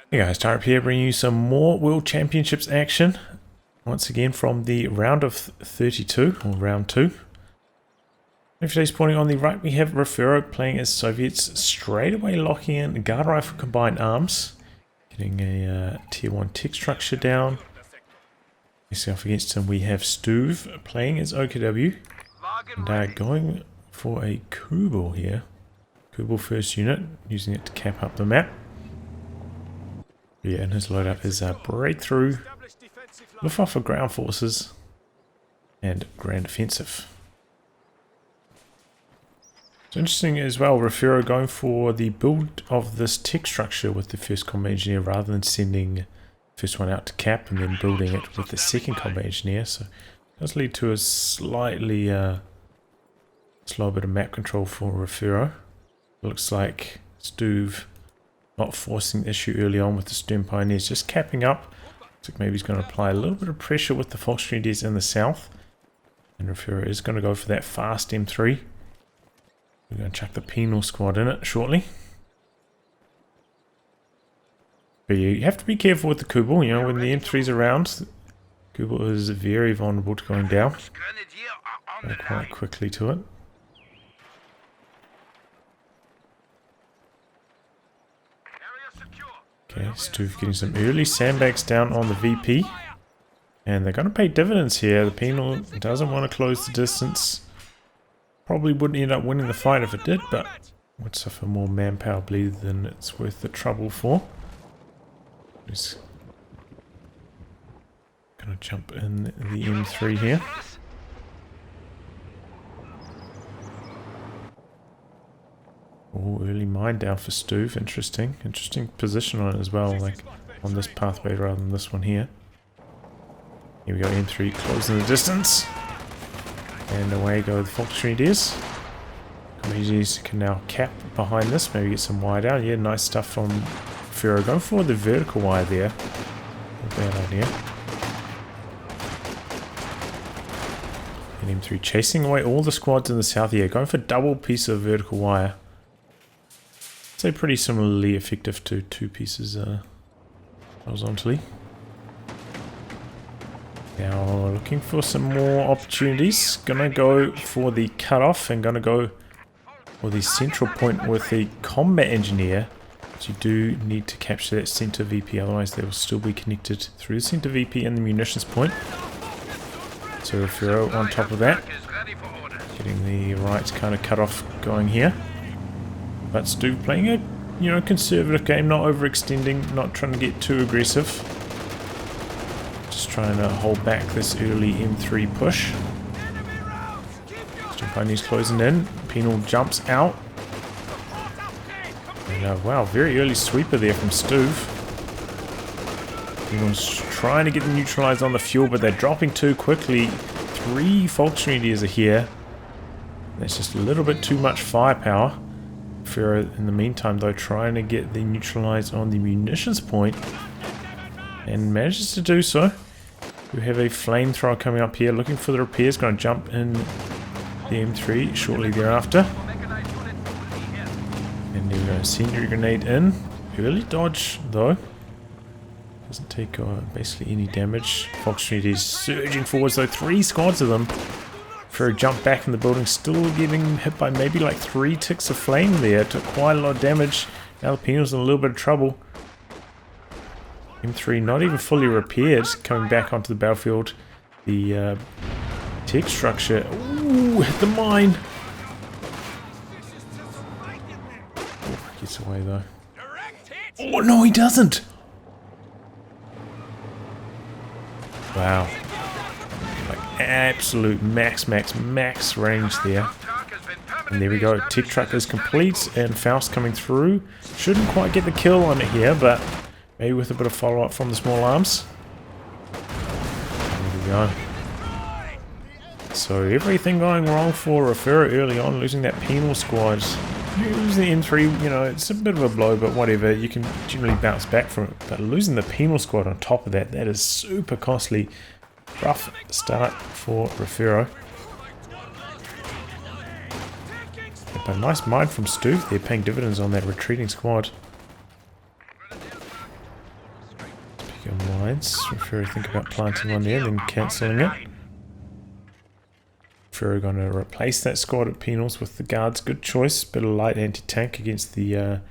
Hey guys, Tarp here bringing you some more World Championships action. Once again from the round of 32, or round 2. In today's pointing on the right, we have Refero playing as Soviets, straight away locking in guard rifle combined arms. Getting a tier 1 tick structure down. Facing off against him we have Stuve playing as OKW. And going for a Kubel here. Kubel first unit, using it to cap up the map. Yeah, and his loadout is breakthrough, Luftwaffe ground forces, and grand offensive. It's interesting as well, Refero going for the build of this tech structure with the first combat engineer rather than sending first one out to cap and then building it with the second combat engineer. So it does lead to a slightly slow bit of map control for Refero. Looks like Stuve not forcing the issue early on with the Stern Pioneers, just capping up. Looks like maybe he's going to apply a little bit of pressure with the Volksgrenadiers in the south. And Refero is going to go for that fast M3. We're going to chuck the penal squad in it shortly. But you have to be careful with the Kubel, you know, when the M3's around. Kubel is very vulnerable to going down. Go quite quickly to it. Okay, Stuve getting some early sandbags down on the VP. And they're going to pay dividends here. The penal doesn't want to close the distance. Probably wouldn't end up winning the fight if it did, but would suffer more manpower bleed than it's worth the trouble for. Just going to jump in the M3 here. Oh, early mine down for Stuve. Interesting. Interesting position on it as well, like on this pathway rather than this one here. Here we go, M3 closing the distance. And away go the Volksgrenadiers. Communities can now cap behind this, maybe get some wire down. Yeah, nice stuff from Refero. Going for the vertical wire there. Not a bad idea. And M3 chasing away all the squads in the south here. Going for double piece of vertical wire. Say pretty similarly effective to two pieces horizontally. Now looking for some more opportunities. Gonna go for the cutoff and gonna go for the central point with the combat engineer. But you do need to capture that center VP, otherwise they will still be connected through the center VP and the munitions point. So Refero on top of that, getting the right kind of cutoff going here. But Stuve playing a, you know, conservative game, not overextending, not trying to get too aggressive. Just trying to hold back this early M3 push. Stern Pioneers closing in. Penal jumps out. And wow, very early sweeper there from Stuve. Penal's trying to get them neutralized on the fuel, but they're dropping too quickly. 3 Volksgrenadiers are here. That's just a little bit too much firepower. Refero in the meantime though trying to get the neutralized on the munitions point and manages to do so. We have a flamethrower coming up here looking for the repairs, going to jump in the M3 shortly thereafter. And then we go, incendiary grenade in. Early dodge though. Doesn't take basically any damage. Volksgrenadiers surging forwards though, 3 squads of them. Refero jump back in the building, still getting hit by maybe like 3 ticks of flame there. Took quite a lot of damage. Now the penal's in a little bit of trouble. M3 not even fully repaired, coming back onto the battlefield. The tech structure, ooh, hit the mine. Oh, gets away though. Oh no, he doesn't. Wow. Absolute max range there. And there we go, tech truck is complete and Faust coming through. Shouldn't quite get the kill on it here, but maybe with a bit of follow up from the small arms. There we go. So everything going wrong for Refero early on, losing that penal squad. Losing the M3, you know, it's a bit of a blow, but whatever, you can generally bounce back from it. But losing the penal squad on top of that, that is super costly. Rough start for Refero. But a nice mine from Stuve there, paying dividends on that retreating squad. mines. Refero think about planting one there, then cancelling it. Refero going to replace that squad at Penals with the guards. Good choice. Bit of light anti-tank against the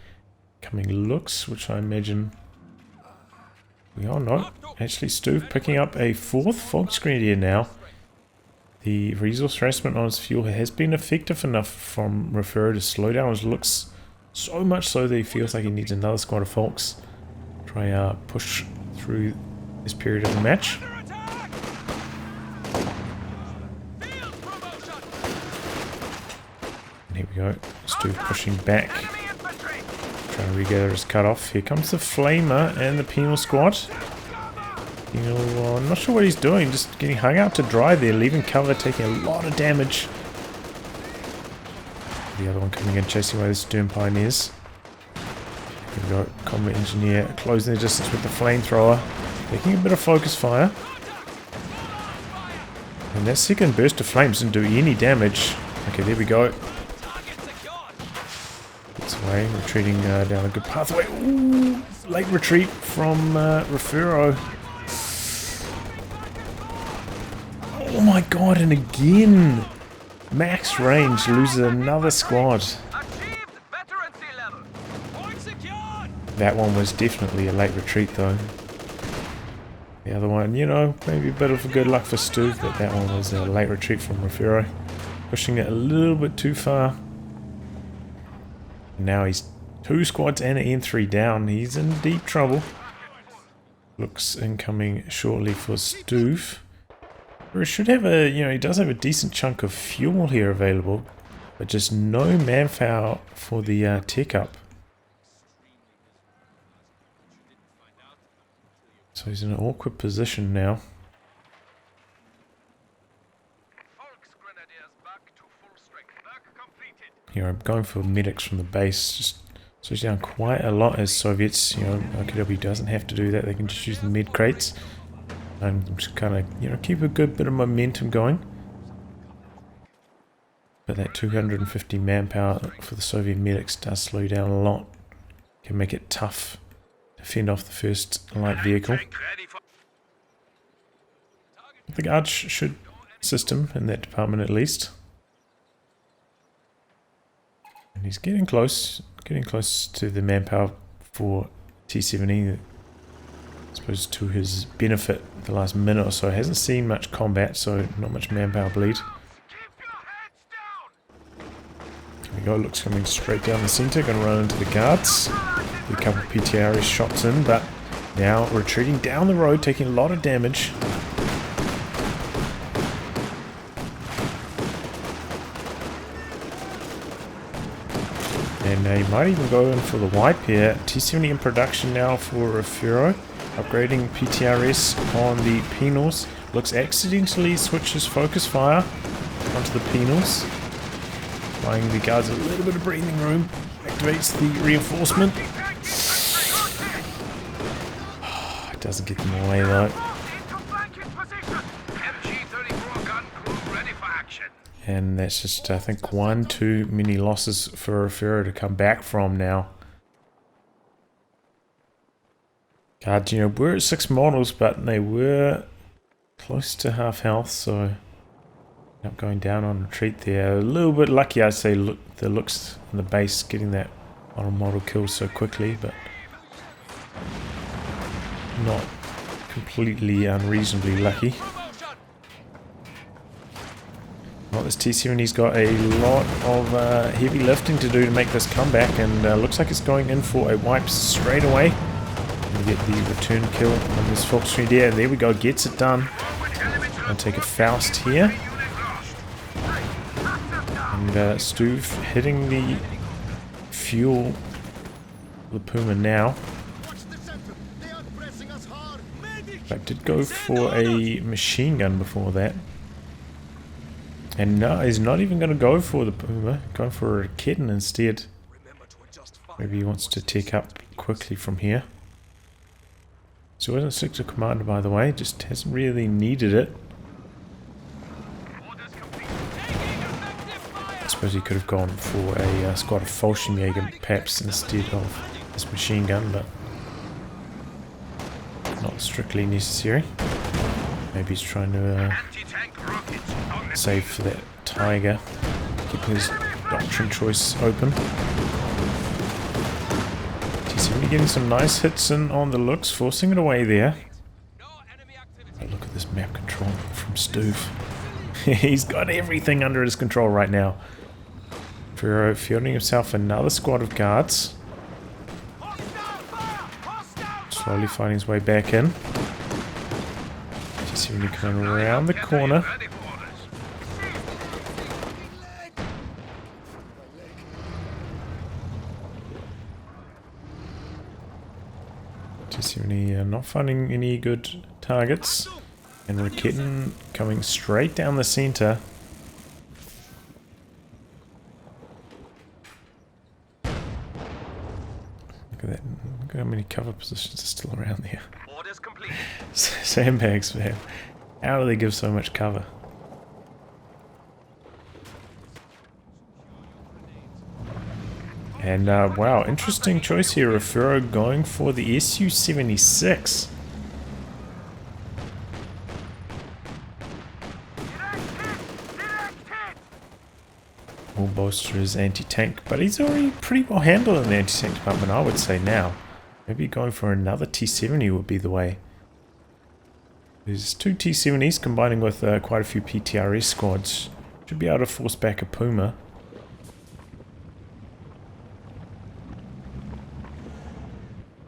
coming looks, which I imagine we are not. Actually, Stuve picking up a 4th Fox Grenadier now. The resource harassment on his fuel has been effective enough from Refero to slow down his looks, so much so that he feels like he needs another squad of Folks. Try push through this period of the match. And here we go. Stuve pushing back. Trying to regather his cut-off. Here comes the Flamer and the Penal squad. I'm not sure what he's doing, just getting hung out to dry there, leaving cover, taking a lot of damage. The other one coming in, chasing away the Stern Pioneers. Here we go, Combat Engineer closing the distance with the Flamethrower, making a bit of focus fire. And that second burst of flames didn't do any damage. Okay, there we go. Gets away, retreating down a good pathway. Ooh, late retreat from Refero. Oh my god, and again! Max range loses another squad. That one was definitely a late retreat though. The other one, you know, maybe a bit of a good luck for Stuve, but that one was a late retreat from Refero. Pushing it a little bit too far. Now he's 2 squads and an N3 down. He's in deep trouble. Looks incoming shortly for Stuve. He should have a, he does have a decent chunk of fuel here available, but just no manpower for the tech up. So he's in an awkward position now. Here I'm going for medics from the base, just switch down quite a lot as Soviets. OKW doesn't have to do that, they can just use the med crates. And just kind of, keep a good bit of momentum going. But that 250 manpower for the Soviet medics does slow you down a lot. Can make it tough to fend off the first light vehicle. The guards should assist him in that department at least. And he's getting close to the manpower for T-70. I suppose to his benefit the last minute or so. Hasn't seen much combat, so not much manpower bleed. Here we go, looks coming straight down the centre, going to run into the guards. A couple of PTRS shots in, but now retreating down the road, taking a lot of damage. And he might even go in for the wipe here. T-70 in production now for Refero. Upgrading PTRS on the Penals. Looks accidentally switches focus fire onto the Penals. Buying the guards a little bit of breathing room. Activates the reinforcement. It doesn't get them away though. And that's just, I think, 1 too many losses for Refero to come back from now. Guards, we're at 6 models, but they were close to half health, so up going down on retreat there. A little bit lucky, I'd say, the looks in the base getting that bottom model killed so quickly, but not completely unreasonably lucky. Well, this T-70's got a lot of heavy lifting to do to make this comeback, and looks like it's going in for a wipe straight away. We get the return kill on this Fox Grenadier. There we go, gets it done. I'll take a Faust here. And Stuve hitting the fuel, the Puma now. But did go for a machine gun before that. And no, he's not even going to go for the Puma, going for a kitten instead. Maybe he wants to take up quickly from here. So he wasn't Sector Commander, by the way, just hasn't really needed it. I suppose he could have gone for a squad of Fallschirmjäger perhaps instead of this machine gun, but not strictly necessary. Maybe he's trying to save for that Tiger, keeping his doctrine choice open. T70 getting some nice hits in on the looks, forcing it away there. But look at this map control from Stuve. He's got everything under his control right now. Refero fielding himself another squad of guards. Slowly finding his way back in. T70 coming around the corner. T70 not finding any good targets. And Raketen coming straight down the center. Look at that. Look at how many cover positions are still around there. Orders complete. Sandbags, man. How do they give so much cover? And wow, interesting choice here. Refero going for the Su-76. Will bolster his anti-tank, but he's already pretty well handled in the anti-tank department, I would say now. Maybe going for another T-70 would be the way. There's two T-70s combining with quite a few PTRS squads. Should be able to force back a Puma.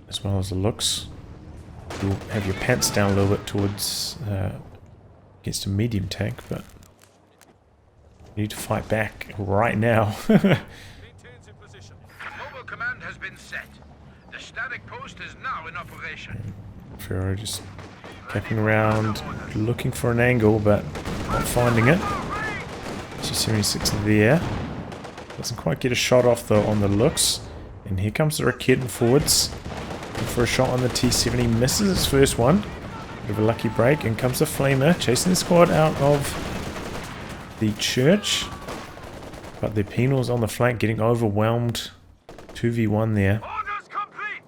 As well as the looks. You'll have your pants down a little bit towards against a medium tank, but you need to fight back right now. Mobile command has been set. The static post is now in operation. Refero just capping around, looking for an angle, but not finding it. Su-76 there. Doesn't quite get a shot off though on the looks. And here comes the Raketen forwards. Looking for a shot on the T-70. Misses its first one. Bit of a lucky break. In comes the Flamer, chasing the squad out of the church, but the penals on the flank getting overwhelmed. 2v1 there. Orders complete.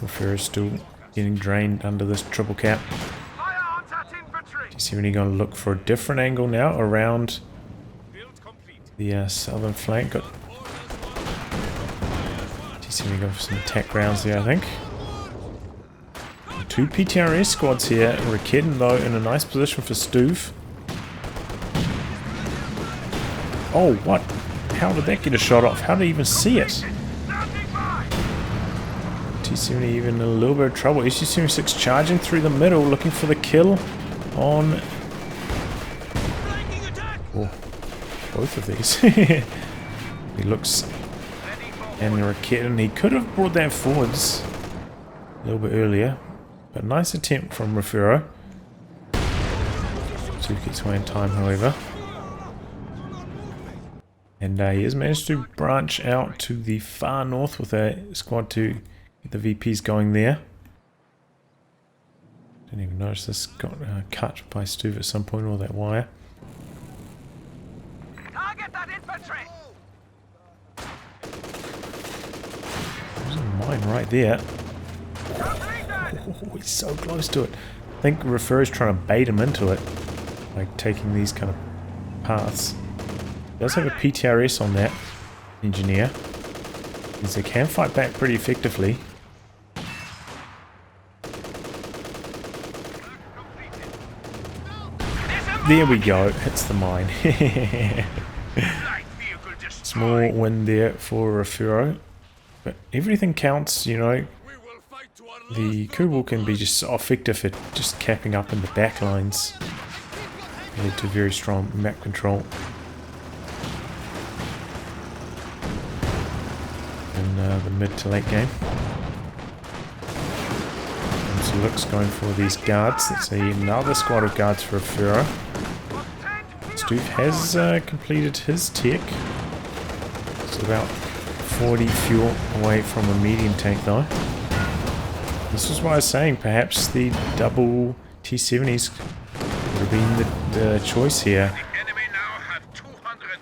Refero still getting drained under this triple cap. Fire on that infantry. T70 going to look for a different angle now around the southern flank. Got T70 going for some attack rounds there, I think. Two PTRS squads here. Raketen though in a nice position for Stuve. Oh, what? How did that get a shot off? How did he even see it? T70 even in a little bit of trouble. Su-76 charging through the middle, looking for the kill on both of these. He looks, and Raketen, he could have brought that forwards a little bit earlier. But nice attempt from Refero. Stuve gets away in time, however. And he has managed to branch out to the far north with a squad to get the VPs going there. Didn't even notice this got cut by Stuve at some point, all that wire. Target that infantry. There's a mine right there. Oh, he's so close to it. I think Refero's trying to bait him into it, like taking these kind of paths. He does have a PTRS on that engineer, because they can fight back pretty effectively. There we go, hits the mine. Small win there for Refero, but everything counts, you know. The Kubel can be just so effective at just capping up in the back lines. Lead to very strong map control. In the mid to late game. And so looks going for these guards. Let's see, another squad of guards for Refero. Stuve has completed his tech. It's about 40 fuel away from a medium tank though. This is why I was saying perhaps the double T-70s would have been the choice here.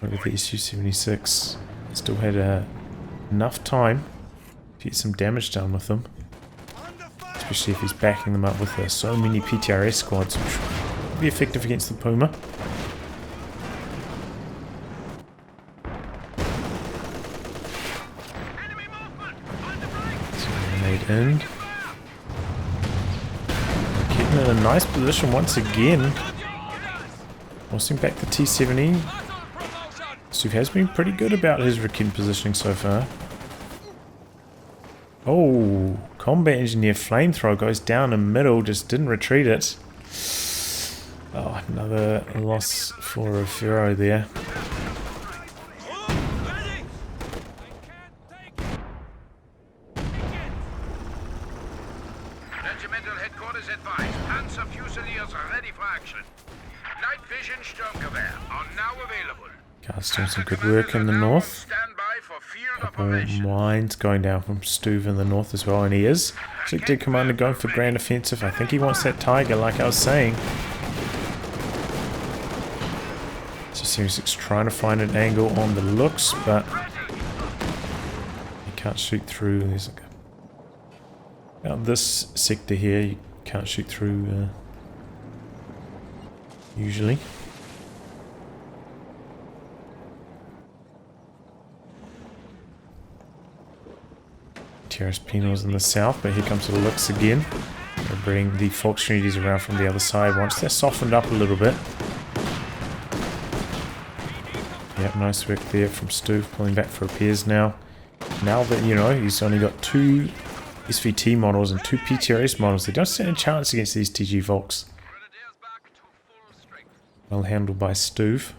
Look at the Su-76. Still had enough time get some damage done with them. Especially if he's backing them up with so many PTRS squads, which will be effective against the Puma. So grenade in. Getting in a nice position once again. Forcing back the T-70. Stuve has been pretty good about his Rakin positioning so far. Oh, combat engineer flamethrower goes down in middle, just didn't retreat it. Oh, another loss for Refero there. Regimental headquarters advise. Panzer Fusiliers are ready for action. Night vision Sturmgewehr are now available. Guards doing some good work in the north. Couple mines going down from Stuve in the north as well, and he is. Selected commander going for grand offensive. I think he wants that Tiger, like I was saying. So Series 6 trying to find an angle on the looks, but he can't shoot through. There's like about this sector here, you can't shoot through usually. Terrace Penals in the south, but here comes the looks again. They'll bring the Volksunities around from the other side once they're softened up a little bit. Yep, nice work there from Stuve, pulling back for repairs now. Now that, you know, he's only got 2 SVT models and 2 PTRS models, they don't stand a chance against these TG Volks. Well handled by Stuve.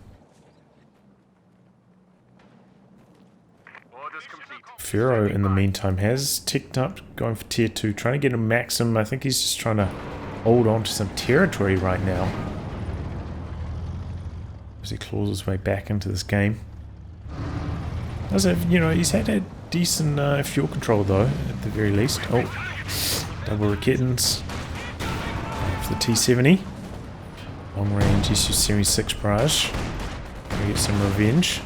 Refero, in the meantime, has ticked up, going for tier 2, trying to get a maximum. I think he's just trying to hold on to some territory right now as he claws his way back into this game. Does have, you know, he's had a decent fuel control though, at the very least. Oh, double Raketans for the T-70. Long range SU-76 barrage. Gonna get some revenge.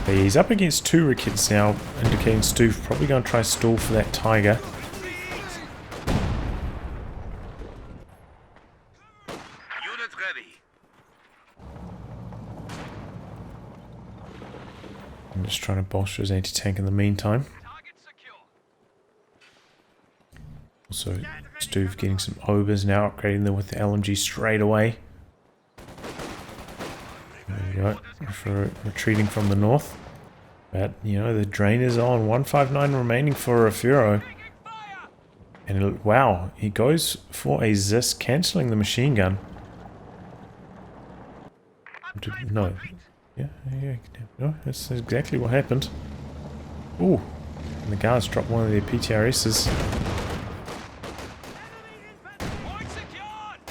But he's up against 2 Rakets now, indicating Stuve probably going to try stall for that Tiger. Unit ready. I'm just trying to bolster his anti-tank in the meantime. Also, Stuve getting some Obers now, upgrading them with the LMG straight away. There we go, for retreating from the north. But, you know, the drain is on. 159 remaining for Refero. And wow, he goes for a Zis, cancelling the machine gun. No. Yeah, no, that's exactly what happened. Ooh, and the guards dropped one of their PTRSs.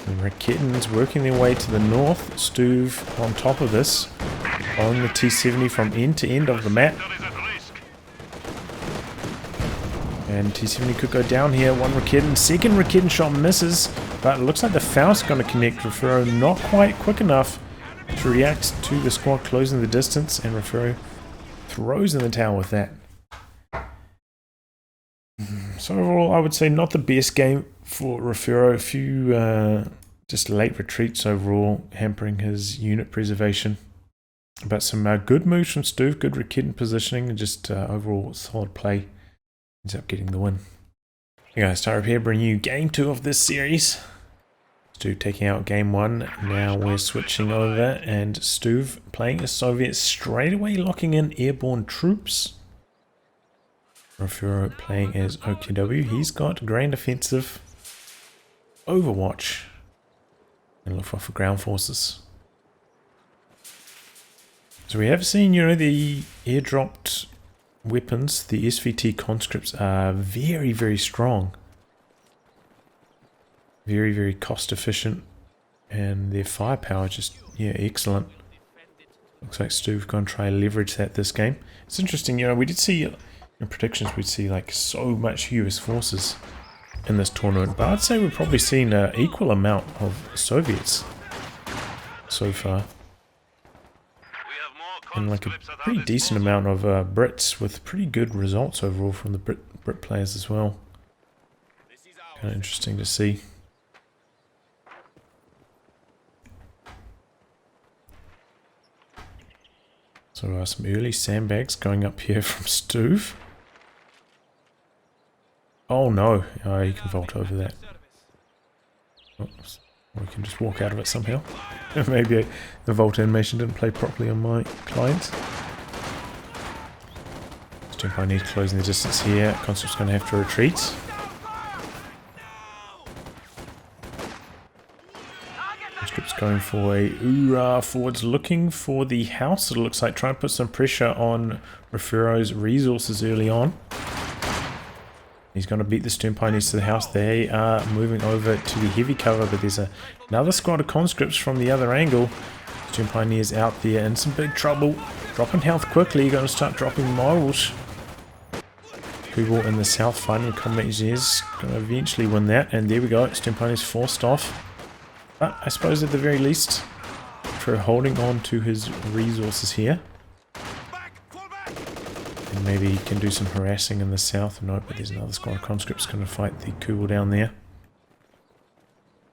The Raketans working their way to the north. Stuve on top of this, following the T-70 from end to end of the map. And T-70 could go down here. One Raketan, second Raketan shot misses, but it looks like the Faust's going to connect. Refero not quite quick enough to react to the squad closing the distance, and Refero throws in the towel with that. So overall, I would say not the best game for Refero. A few just late retreats overall, hampering his unit preservation. But some good moves from Stuve, good Raketan positioning, and just overall solid play. Ends up getting the win. Hey guys, Tyrup here, bringing you game 2 of this series. Stuve taking out game 1. Now we're switching over, and Stuve playing as Soviets straight away, locking in airborne troops. Refero playing as OKW. He's got Grand Offensive, Overwatch, and look for ground forces. So we have seen, you know, the airdropped weapons, the SVT conscripts are very, very strong. Very, very cost efficient, and their firepower just, yeah, excellent. Looks like Stuve going to try and leverage that this game. It's interesting, you know, we did see in predictions we'd see like so much US forces in this tournament, but I'd say we've probably seen an equal amount of Soviets so far. We have more and like a pretty decent amount of Brits with pretty good results overall from the Brit players as well. Kind of interesting to see. So some early sandbags going up here from Stuve. Oh no, you can vault over that. Oops. Or we can just walk out of it somehow. Maybe the vault animation didn't play properly on my client. I need closing the distance here. Conscript's going to have to retreat. Conscript's going for a hoorah forwards, looking for the house. It looks like trying to put some pressure on Refero's resources early on. He's going to beat the Stern Pioneers to the house. They are moving over to the heavy cover, but there's another squad of conscripts from the other angle. Stern Pioneers out there in some big trouble. Dropping health quickly, going to start dropping models. People in the south fighting the combat engineers, going to eventually win that. And there we go, Stern Pioneers forced off. But I suppose at the very least, for holding on to his resources here. And maybe he can do some harassing in the south. No, but there's another squad of conscripts going to fight the Kugel down there.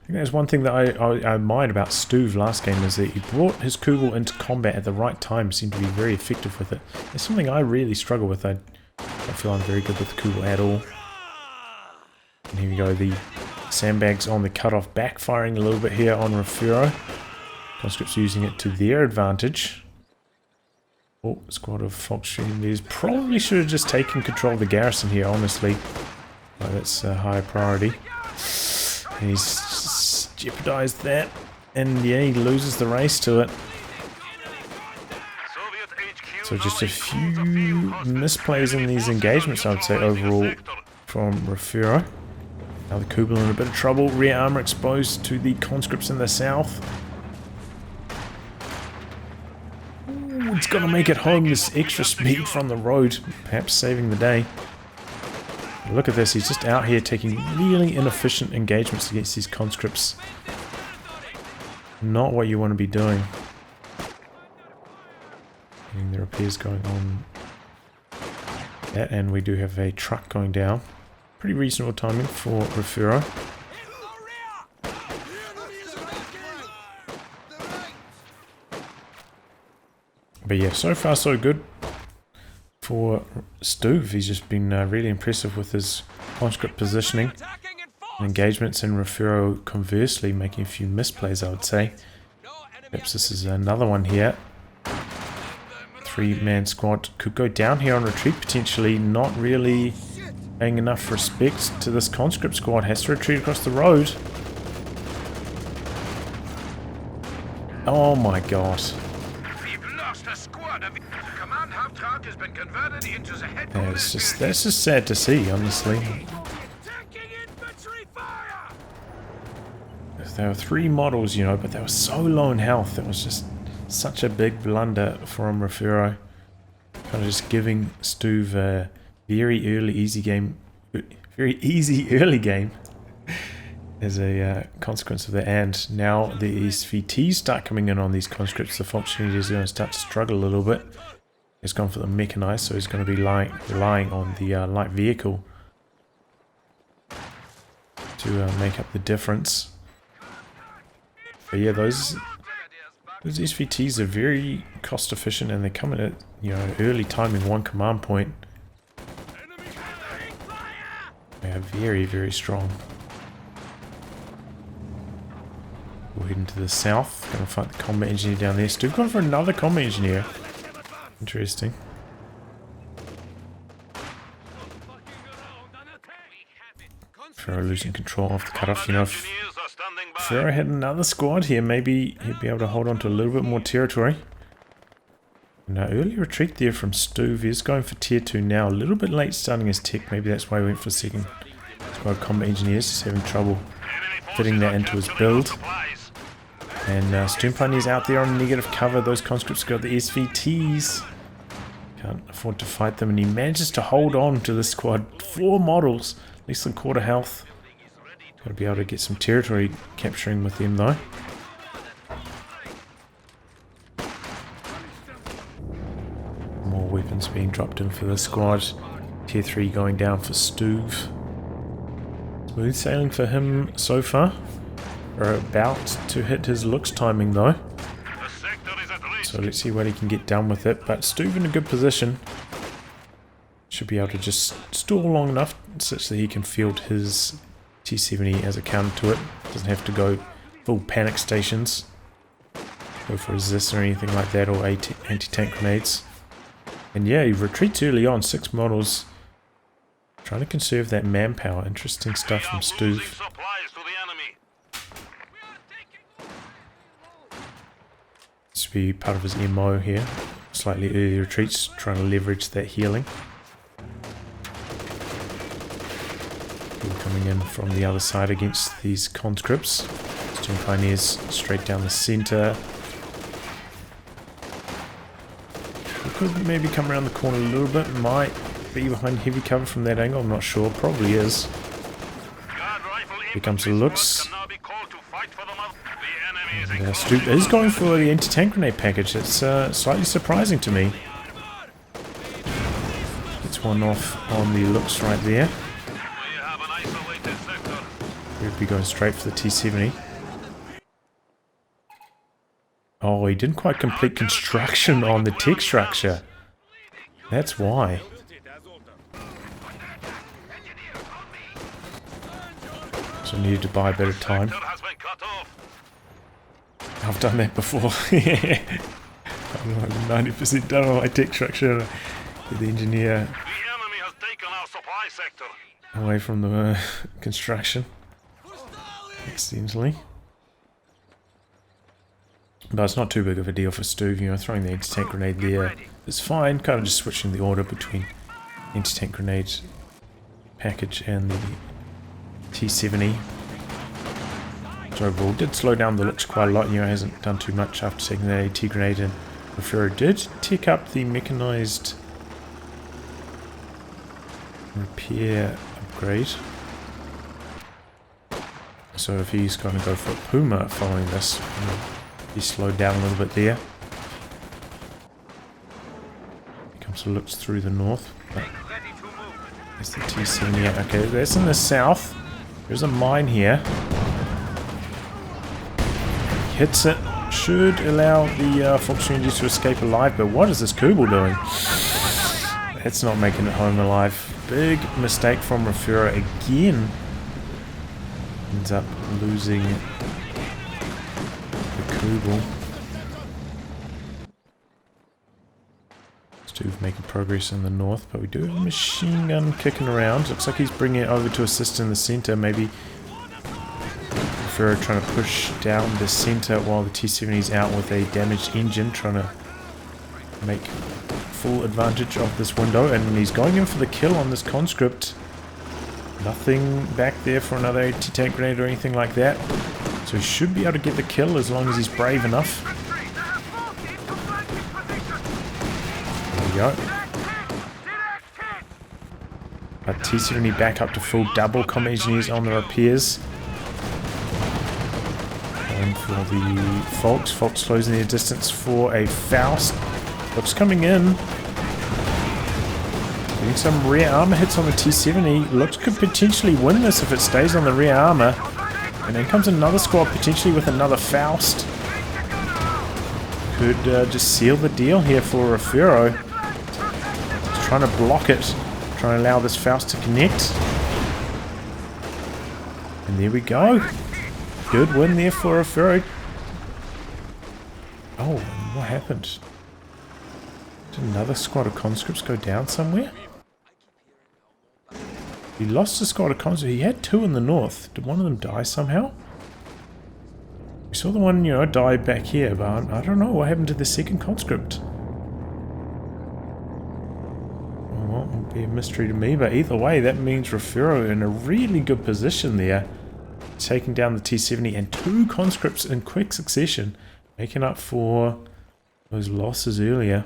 I think that's one thing that I admired about Stuve last game, is that he brought his Kugel into combat at the right time, seemed to be very effective with it. It's something I really struggle with. I don't feel I'm very good with the Kugel at all. And here we go, the sandbags on the cutoff, backfiring a little bit here on Refero. Conscripts using it to their advantage. Oh, squad of Fox Engineers probably should have just taken control of the garrison here, honestly. Oh, that's a high priority. And he's jeopardized that. And yeah, he loses the race to it. So just a few misplays in these engagements, I would say, overall, from Refero. Now the Kubel in a bit of trouble. Rear armor exposed to the conscripts in the south. It's got to make it home, this extra speed from the road, perhaps saving the day. Look at this, he's just out here taking really inefficient engagements against these conscripts. Not what you want to be doing. And the repairs going on. That, and we do have a truck going down. Pretty reasonable timing for Refero. But yeah, so far so good for Stuve. He's just been really impressive with his conscript positioning and engagements, and Refero conversely making a few misplays, I would say. Perhaps this is another one here. 3-man squad could go down here on retreat, potentially not really paying enough respect to this conscript squad. Has to retreat across the road. Oh my god. That's just sad to see, honestly. There were 3 models, you know, but they were so low in health. It was just such a big blunder from Refero. Kind of just giving Stuve a very easy early game as a consequence of that. And now the SVTs start coming in on these conscripts. The Fox Engineers are going to start to struggle a little bit. He's gone for the mechanized, so he's going to be relying on the light vehicle to make up the difference. But yeah, those SVTs are very cost efficient, and they're coming at, you know, early timing, one command point. They are very, very strong. We'll head into the south. Going to fight the combat engineer down there. Still going for another combat engineer. Interesting. Refero losing control of the cutoff. You know, if Refero had another squad here, maybe he'd be able to hold on to a little bit more territory. Now, early retreat there from Stuve. He's going for tier 2 now. A little bit late starting his tech. Maybe that's why he went for second squad combat engineers. He's having trouble fitting that into his build. And Stern Pioneers out there on negative cover. Those conscripts got the SVTs. Can't afford to fight them, and he manages to hold on to this squad. 4 models, less than quarter health. Got to be able to get some territory capturing with them though. being dropped in for the squad. Tier 3 going down for Stuve. Smooth sailing for him so far. We're about to hit his looks timing though. So let's see what he can get done with it. But Stuve in a good position. Should be able to just stall long enough such that he can field his T-70 as a counter to it. Doesn't have to go full panic stations. Go for resist or anything like that, or anti-tank grenades. And yeah, he retreats early on, 6 models. Trying to conserve that manpower. Interesting stuff from Stuve. This will be part of his MO here. Slightly early retreats, trying to leverage that healing. Coming in from the other side against these conscripts. Steam Pioneers straight down the centre. We could maybe come around the corner a little bit. Might be behind heavy cover from that angle. I'm not sure. Probably is. Here comes the looks. And Stuve is going for the anti-tank grenade package. It's slightly surprising to me. Gets one off on the looks right there. We'll be going straight for the T-70. Oh, he didn't quite complete construction on the tech structure. That's why. So needed to buy a bit of time. I've done that before. I'm like 90% done on my tech structure. Get the engineer away from the construction. Accidentally. But it's not too big of a deal for Stuve, you know, throwing the anti-tank grenade there is fine, kind of just switching the order between anti-tank grenade package and the T-70. So overall did slow down the looks quite a lot, you know, hasn't done too much after taking the AT grenade, and Refero did tick up the mechanized repair upgrade. So if he's going to go for a Puma following this, he slowed down a little bit there. Here comes the looks through the north. There's the T-70. Okay, that's in the south. There's a mine here. Hits it. Should allow the Fox Rangers to escape alive, but what is this Kubel doing? It's not making it home alive. Big mistake from Refero again. Ends up losing the Kubel. Stuve making progress in the north, but we do have a machine gun kicking around. Looks like he's bringing it over to assist in the centre. Maybe Refero trying to push down the centre while the T-70 is out with a damaged engine, trying to make full advantage of this window. And he's going in for the kill on this conscript. Nothing back there for another anti-tank grenade or anything like that. So he should be able to get the kill as long as he's brave enough. There we go. But T-70 back up to full double. Comm engineers on the repairs. Going for the Fox. Fox closing their distance for a Faust. Looks coming in. Getting some rear armor hits on the T-70. Looks could potentially win this if it stays on the rear armor. And then comes another squad potentially with another Faust. Could just seal the deal here for Refero. Just trying to block it. Trying to allow this Faust to connect. And there we go. Good win there for Refero. Oh, what happened? Did another squad of conscripts go down somewhere? He lost a squad of conscripts. He had 2 in the north. Did one of them die somehow? We saw the one, you know, die back here, but I don't know what happened to the second conscript. Well, it'll be a mystery to me, but either way, that means Refero in a really good position there. Taking down the T-70 and 2 conscripts in quick succession, making up for those losses earlier.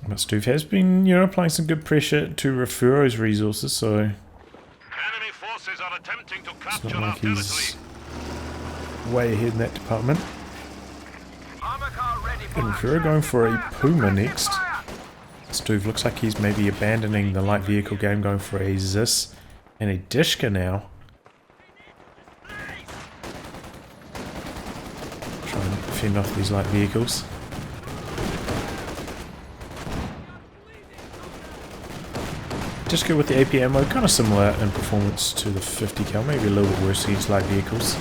But Stuve has been, you know, applying some good pressure to Refero's resources, so Enemy forces are attempting to it's capture not like he's way ahead in that department. And Refero going for a Puma next. Stuve looks like he's maybe abandoning the light vehicle game, going for a Zis and a Dishka now. Try and fend off these light vehicles. Dishka with the AP ammo, kind of similar in performance to the 50 cal, maybe a little bit worse against light vehicles.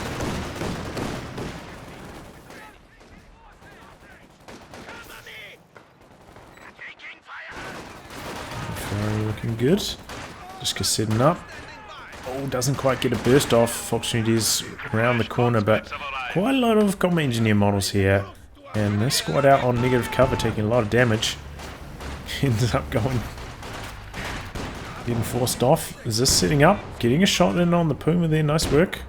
Looking good. Dishka setting up. Oh, doesn't quite get a burst off. Opportunity is around the corner, but quite a lot of combat engineer models here. And this squad out on negative cover, taking a lot of damage. Ends up getting forced off. Is this setting up? Getting a shot in on the Puma there. Nice work.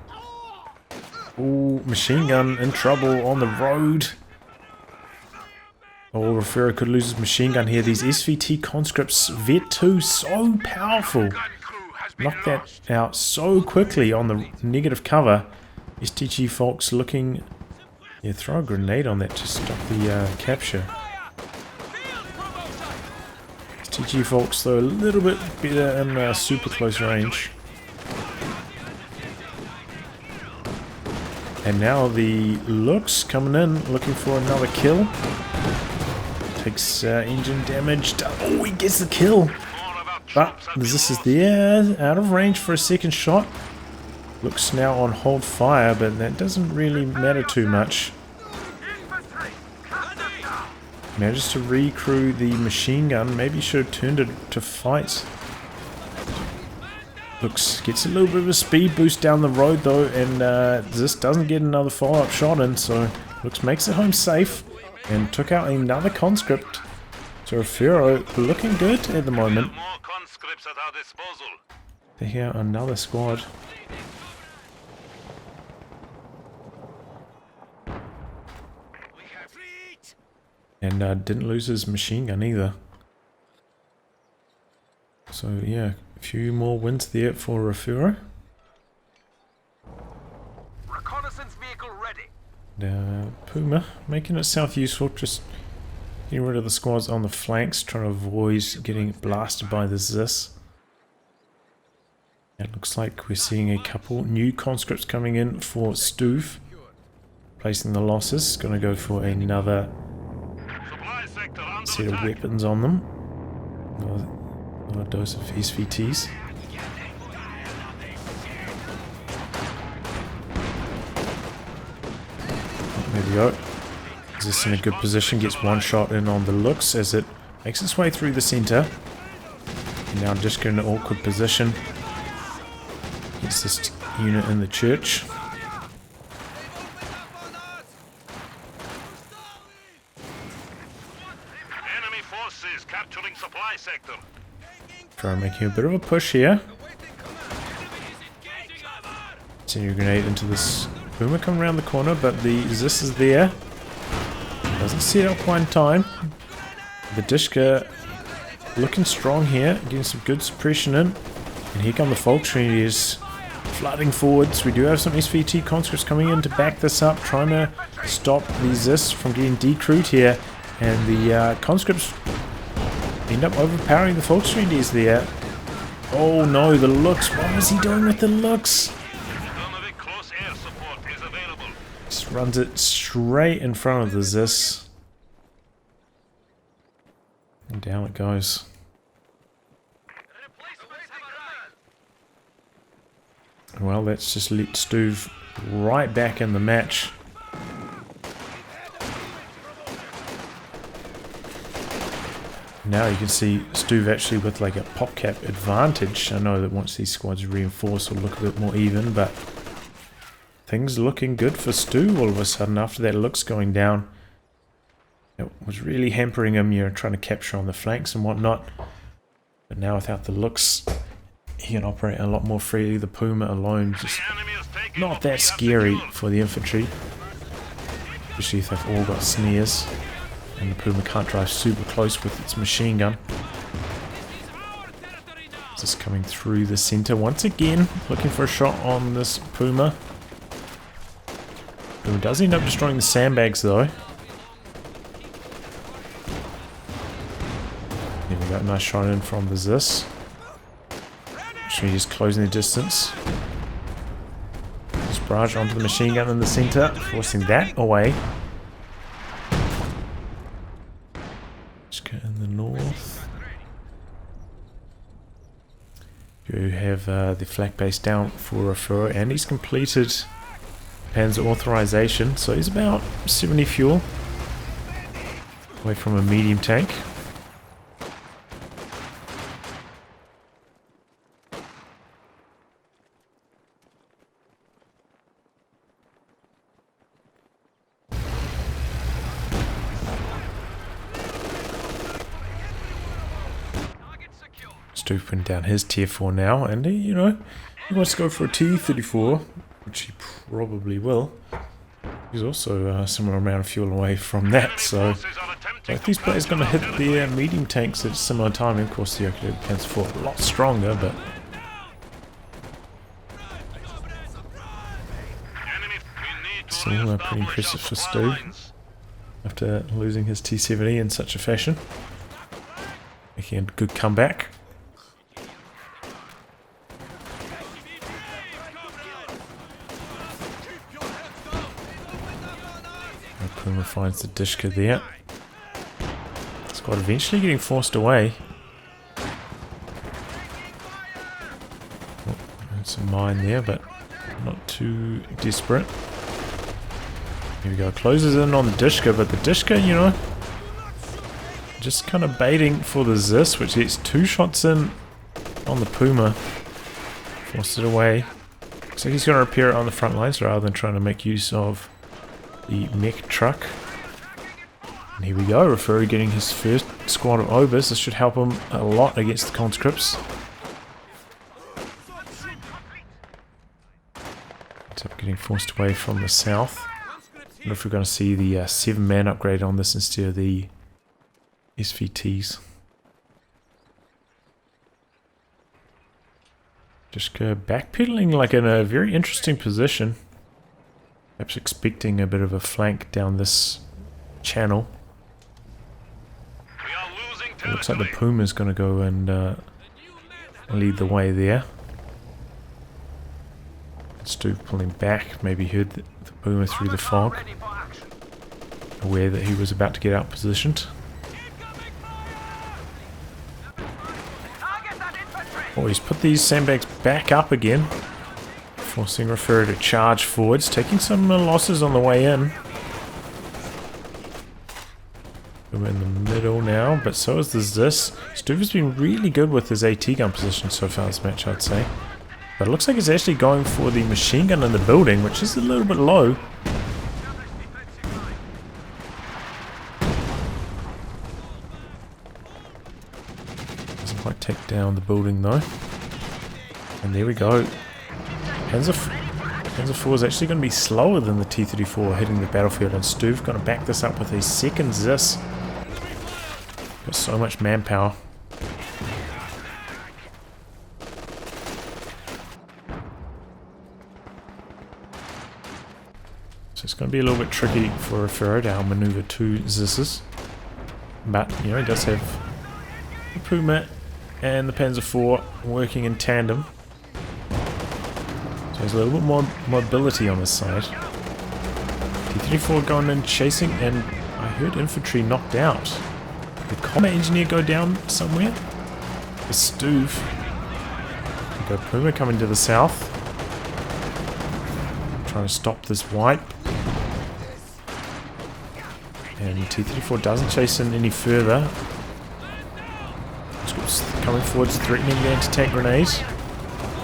Oh, machine gun in trouble on the road. Oh, Refero could lose his machine gun here. These SVT conscripts, Vet 2, so powerful. Knocked that out so quickly on the negative cover. STG folks looking... Yeah, throw a grenade on that to stop the capture. STG folks, though, a little bit better in super close range. And now the looks coming in, looking for another kill. Takes engine damage. Oh, he gets the kill. But this is there, out of range for a second shot. Looks now on hold fire, but that doesn't really matter too much. Manages to recrew the machine gun. Maybe should have turned it to fight. Looks gets a little bit of a speed boost down the road though, and this doesn't get another follow-up shot in, so looks makes it home safe. And took out another conscript. So Refero looking good at the moment. Take out another squad. And didn't lose his machine gun either. So yeah, a few more wins there for Refero. Reconnaissance vehicle ready. Puma making itself useful, just getting rid of the squads on the flanks, trying to avoid getting blasted by the Zis. It looks like we're seeing a couple new conscripts coming in for Stuve, placing the losses. Gonna go for another set of weapons on them. Another dose of SVTs. There we go. Is this in a good position? Gets one shot in on the looks as it makes its way through the center. And now just in an awkward position. Gets this unit in the church. Enemy forces capturing supply sector. Try making a bit of a push here. Send your grenade into this Puma coming around the corner, but the Zis is there. Doesn't set up one time. The Dishka looking strong here, getting some good suppression in. And here come the Volksgrenadiers flooding forwards. We do have some SVT conscripts coming in to back this up, trying to stop the Zis from getting decrewed here. And the conscripts end up overpowering the Volksgrenadiers there. Oh no, the looks. What was he doing with the looks? Just runs it straight in front of the Zis. And down it goes. Well, let's just let Stuve right back in the match. Now you can see Stuve actually with like a pop cap advantage. I know that once these squads reinforce will look a bit more even, but things looking good for Stuve all of a sudden after that looks going down. It was really hampering him, you know, trying to capture on the flanks and whatnot. But now without the looks, he can operate a lot more freely. The Puma alone just not that scary for the infantry. Especially if they've all got snares. And the Puma can't drive super close with its machine gun. Just coming through the center once again, looking for a shot on this Puma. Puma does end up destroying the sandbags though. that nice shot in from the Zis. Actually, he's closing the distance. Just barrage onto the machine gun in the center, forcing that away. Let's go in the north. You have the flak base down for Refero, and he's completed Panzer authorization, so he's about 70 fuel away from a medium tank. Stuve putting down his tier 4 now, and he, he wants to go for a T-34, which he probably will. He's also a similar amount of fuel away from that, so both these players going to hit their medium tanks at a similar time. Of course, the Oakley Panzer 4 a lot stronger, but still pretty impressive for Stuve after losing his T-70 in such a fashion. Making a good comeback. Ferma finds the Dishka there. Squad eventually getting forced away. Oh, that's a mine there, but not too desperate. Here we go. Closes in on the Dishka, but the Dishka, just kind of baiting for the Zis, which gets 2 shots in on the Puma. Forced it away. Looks like he's going to repair it on the front lines rather than trying to make use of the mech truck. And here we go, Refero getting his first squad of obas. This should help him a lot against the conscripts. Ends up getting forced away from the south. I wonder if we're going to see the 7-man upgrade on this instead of the SVTs. Just go backpedaling like in a very interesting position. Perhaps expecting a bit of a flank down this channel. It looks like the Puma's going to go and lead the way there. Stuve pulling back, maybe heard the Puma through the fog, aware that he was about to get out positioned. Oh, he's put these sandbags back up again, forcing Refero to charge forwards, taking some losses on the way in. We're in the middle now, but so is the Zis. Stuve has been really good with his AT gun position so far this match, I'd say. But it looks like he's actually going for the machine gun in the building, which is a little bit low. Doesn't quite take down the building though. And there we go. Panzer 4 is actually going to be slower than the T-34 hitting the battlefield, and Stuve going to back this up with a second Zis. Got so much manpower. So it's going to be a little bit tricky for Refero to outmaneuver 2 Zises. But, he does have the Puma and the Panzer 4 working in tandem. So there's a little bit more mobility on his side. T-34 going in chasing, and I heard infantry knocked out. Did the combat engineer go down somewhere? The Stuve. We go Puma coming to the south. Trying to stop this wipe. And T-34 doesn't chase in any further. Coming forwards, threatening the anti-tank grenade.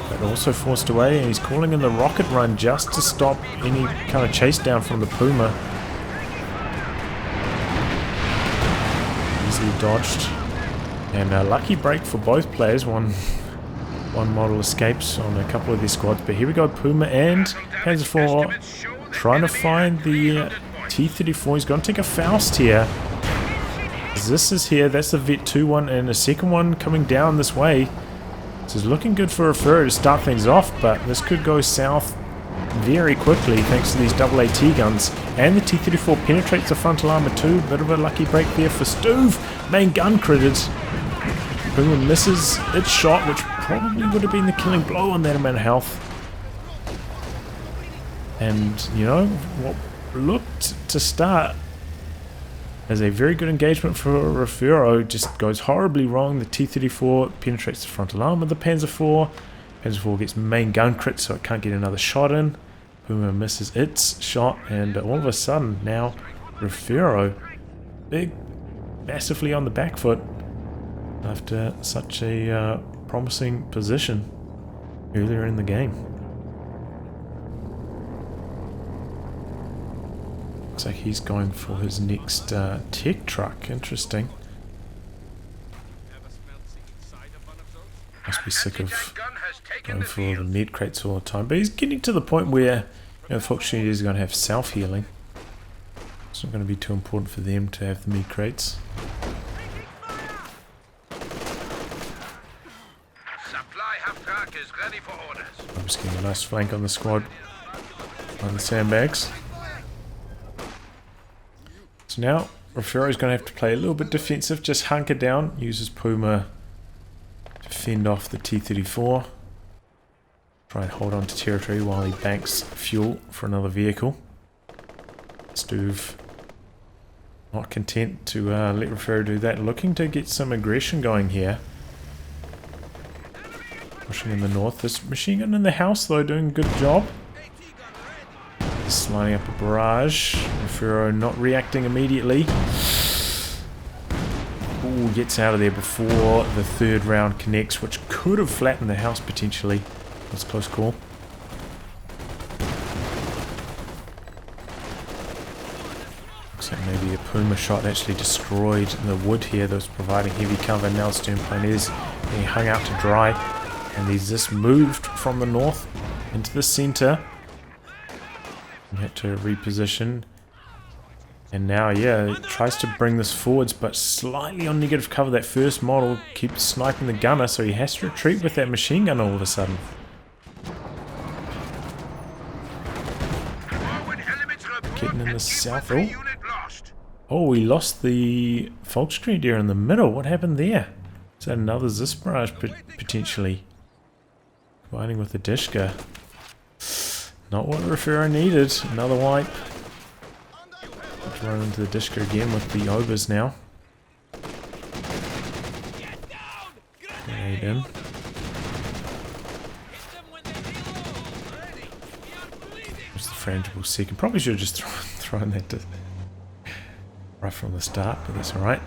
But also forced away, and he's calling in the rocket run just to stop any kind of chase down from the Puma. Easily dodged. And a lucky break for both players. One model escapes on a couple of these squads. But here we go, Puma and Panzer 4 trying to find the T-34. He's going to take a Faust here. This is here, that's the Vet 2 one, and a second one coming down this way. This is looking good for Refero to start things off, but this could go south very quickly thanks to these double AT guns. And the T-34 penetrates the frontal armor too. Bit of a lucky break there for Stuve. Main gun critted. Puma misses its shot, which probably would have been the killing blow on that amount of health. And, you know, what looked to start as a very good engagement for Refero just goes horribly wrong. The T-34 penetrates the frontal arm of the Panzer IV. Panzer IV gets main gun crit, so it can't get another shot in. Puma misses its shot, and all of a sudden, now Refero, massively on the back foot after such a promising position earlier in the game. Looks like he's going for his next tech truck. Interesting. Must be sick of going for all the med crates all the time. But he's getting to the point where, you know, the Fox is going to have self-healing. It's not going to be too important for them to have the med crates. I'm just getting a nice flank on the squad on the sandbags. So now Refero's going to have to play a little bit defensive, just hunker down, uses Puma to fend off the T-34. Try and hold on to territory while he banks fuel for another vehicle. Stuve not content to let Refero do that, looking to get some aggression going here. Pushing in the north. This machine gun in the house though doing a good job. Just lining up a barrage. Refero not reacting immediately. Ooh, gets out of there before the third round connects, which could have flattened the house potentially. That's a close call. Looks like maybe a Puma shot actually destroyed the wood here that was providing heavy cover. Now stern plane is being hung out to dry. And he's just moved from the north into the center. He had to reposition. And now, yeah, he tries to bring this forwards, but slightly on negative cover. That first model keeps sniping the gunner, so he has to retreat with that machine gun all of a sudden. Getting in the south. Oh, he lost the Volksgrenadier in the middle. What happened there? Is that another Zis barrage potentially? Combining with the Dishka. Not what Refero needed. Another wipe. Have to run into the Dishka again with the Obers now. Grenade in. There's the frangible second. Probably should have just thrown that right from the start, but that's alright.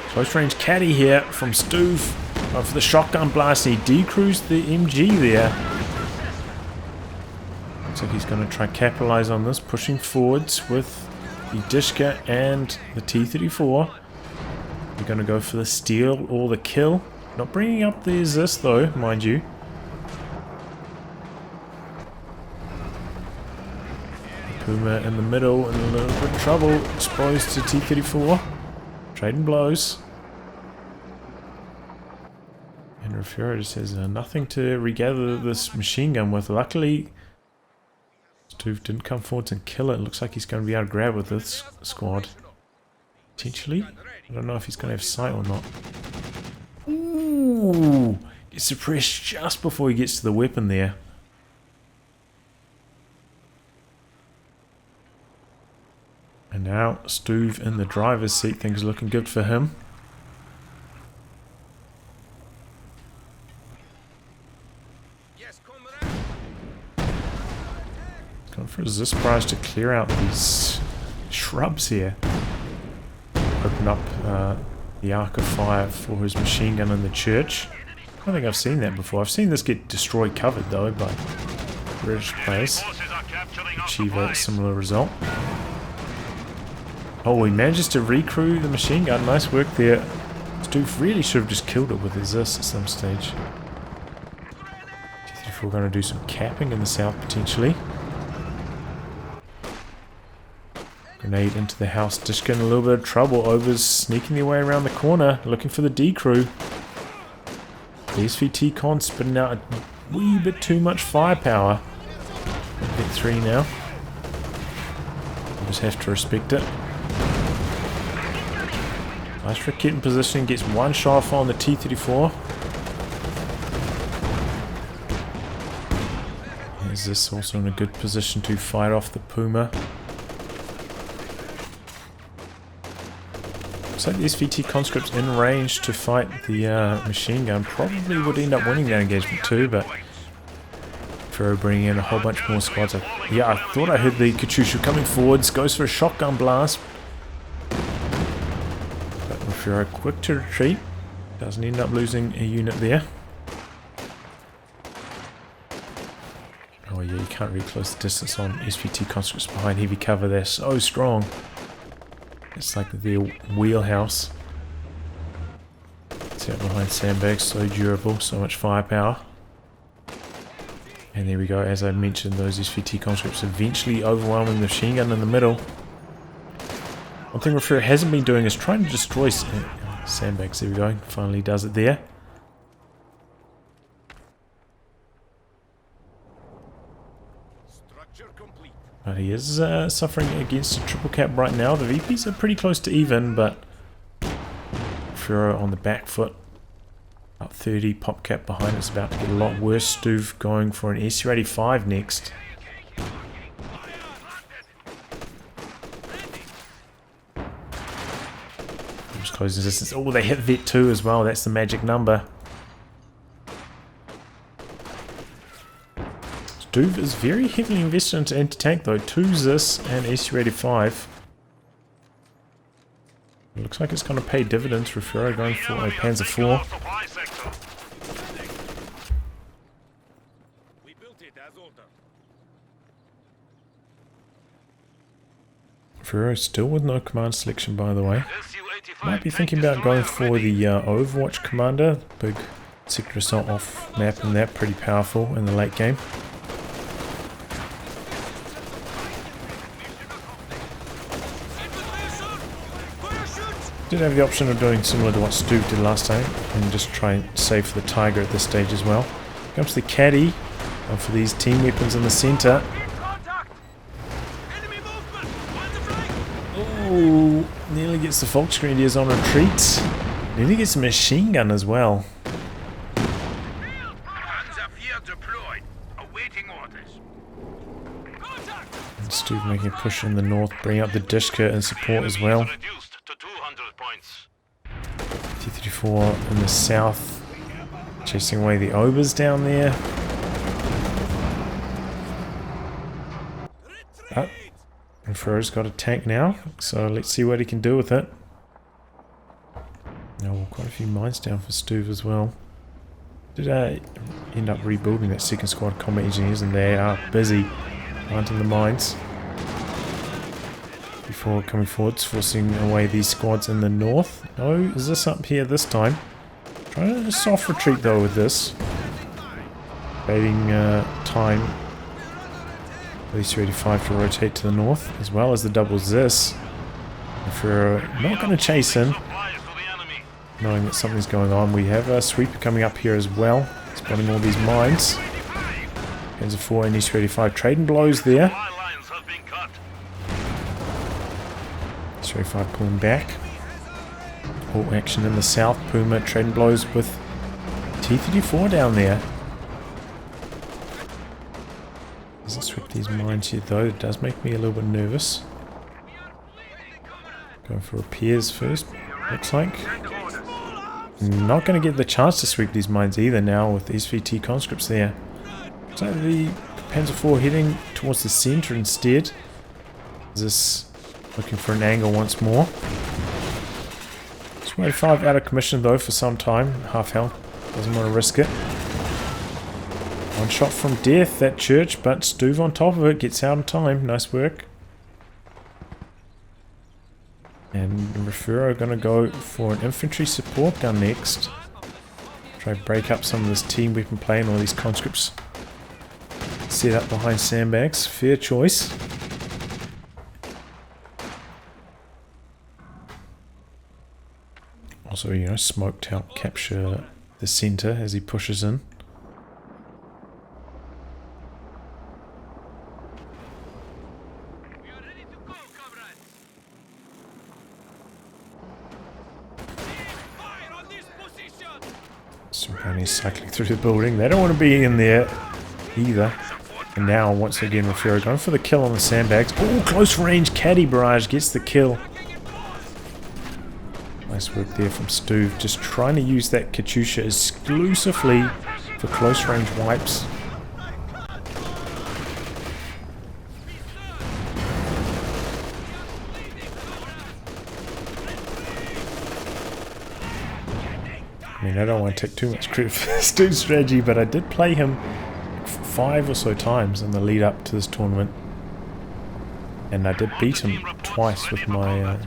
Close range caddy here from Stuve for the shotgun blast. He decrews the MG there. Looks like he's going to try capitalize on this, pushing forwards with the Dishka and the T-34. They're going to go for the steal or the kill. Not bringing up the Zis though, mind you. Puma in the middle in a little bit of trouble, exposed to T-34. Trading blows. And Refero just has nothing to regather this machine gun with. Luckily, Stuve didn't come forwards and kill it. Looks like he's going to be able to grab with this squad. Potentially. I don't know if he's going to have sight or not. Ooh! Gets suppressed just before he gets to the weapon there. And now Stuve in the driver's seat. Things are looking good for him. Going for a Zis barrage to clear out these shrubs here. Open up the arc of fire for his machine gun in the church. I don't think I've seen that before. I've seen this get destroyed covered though by British players. Achieve a similar result. Oh, he manages to recrew the machine gun. Nice work there. Stuve really should have just killed it with his Zis at some stage. If we're going to do some capping in the south potentially. Grenade into the house. Just getting a little bit of trouble. Overs sneaking their way around the corner. Looking for the D crew. The SVT con spitting out a wee bit too much firepower. Hit 3 now. Just have to respect it. Nice racket in position, gets one shot off on the T-34. Is this also in a good position to fight off the Puma? So the SVT conscripts in range to fight the machine gun probably would end up winning that engagement too, but Refero bringing in a whole bunch more squads. Yeah, I thought I heard the Katyusha coming forwards, goes for a shotgun blast. But Refero quick to retreat, doesn't end up losing a unit there. Oh yeah, you can't really close the distance on SVT conscripts behind heavy cover, they're so strong. It's like their wheelhouse. It's out behind sandbags, so durable, so much firepower. And there we go, as I mentioned, those SVT conscripts eventually overwhelming the machine gun in the middle. One thing Refero hasn't been doing is trying to destroy sandbags. There we go, finally does it there. But he is suffering against a triple cap right now. The VPs are pretty close to even, but Refero on the back foot. About 30, pop cap behind. It's about to get a lot worse. Stuve going for an SU-85 next. Just closing distance. Oh, they hit Vet 2 as well. That's the magic number. Stuve is very heavily invested into anti-tank though. 2 Zis and SU-85. Looks like it's going to pay dividends. Refero going for a Panzer IV. Refero still with no command selection, by the way. Might be thinking about going for the Overwatch commander. Big sector assault off map, and that pretty powerful in the late game. Did have the option of doing similar to what Stuve did last time and just try and save for the Tiger at this stage as well. Comes the Caddy for these team weapons in the centre. Oh, nearly gets the Volksgrenadiers on retreat. Nearly gets a machine gun as well. And Stuve making a push in the north, bring up the Dishka in support as well. T-34 in the south, chasing away the Obers down there. But Refero's got a tank now, so let's see what he can do with it. Oh, quite a few mines down for Stuve as well. Did end up rebuilding that second squad combat engineers, and they are busy planting the mines before coming forwards, forcing away these squads in the north. Oh, is this up here this time? Trying a soft retreat though with this. Baiting time for these 385 to rotate to the north, as well as the double Zis. If we're not going to chase in, knowing that something's going on. We have a sweeper coming up here as well, spawning all these mines. Panzer IV and S-35 trading blows there. S-35 pulling back. All action in the south. Puma trading blows with T-34 down there. Doesn't sweep these mines here though. It does make me a little bit nervous. Going for repairs first, looks like. Not going to get the chance to sweep these mines either now with SVT conscripts there. So the Panzer IV heading towards the centre instead. Is this looking for an angle once more? S-25 out of commission though for some time. Half health. Doesn't want to risk it. One shot from death, that church, but Stuve on top of it gets out in time. Nice work. And Refero going to go for an infantry support gun next. Try to break up some of this team weapon play and all these conscripts set up behind sandbags. Fair choice. Also, you know, smoke to help capture the centre as he pushes in. Stuve cycling through the building. They don't want to be in there either. And now, once again, Refero going for the kill on the sandbags. Oh, close range caddy barrage gets the kill. Nice work there from Stuve. Just trying to use that Katyusha exclusively for close range wipes. I mean, I don't want to take too much credit for Stuve's strategy, but I did play him 5 or so times in the lead up to this tournament. And I did beat him twice with my,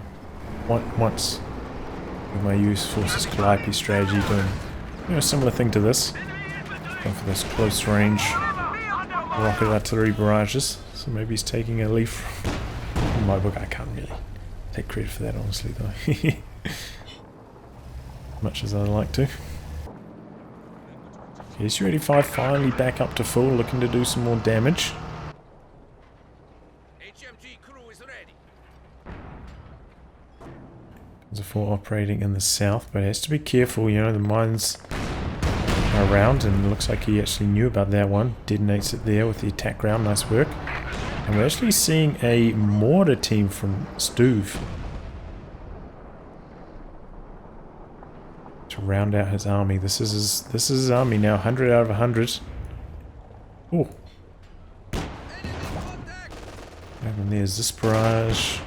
once with my US Forces Calliope strategy, doing, you know, a similar thing to this. Going for this close range rocket artillery barrages. So maybe he's taking a leaf from my book. I can't really take credit for that, honestly, though. Much as I'd like to. Okay, S-35 finally back up to full, looking to do some more damage. Before operating in the south, but he has to be careful, you know, the mines are around, and it looks like he actually knew about that one. Detonates it there with the attack round, nice work. And we're actually seeing a mortar team from Stuve to round out his army. This is his army now, 100 out of 100. Oh. And there's this barrage.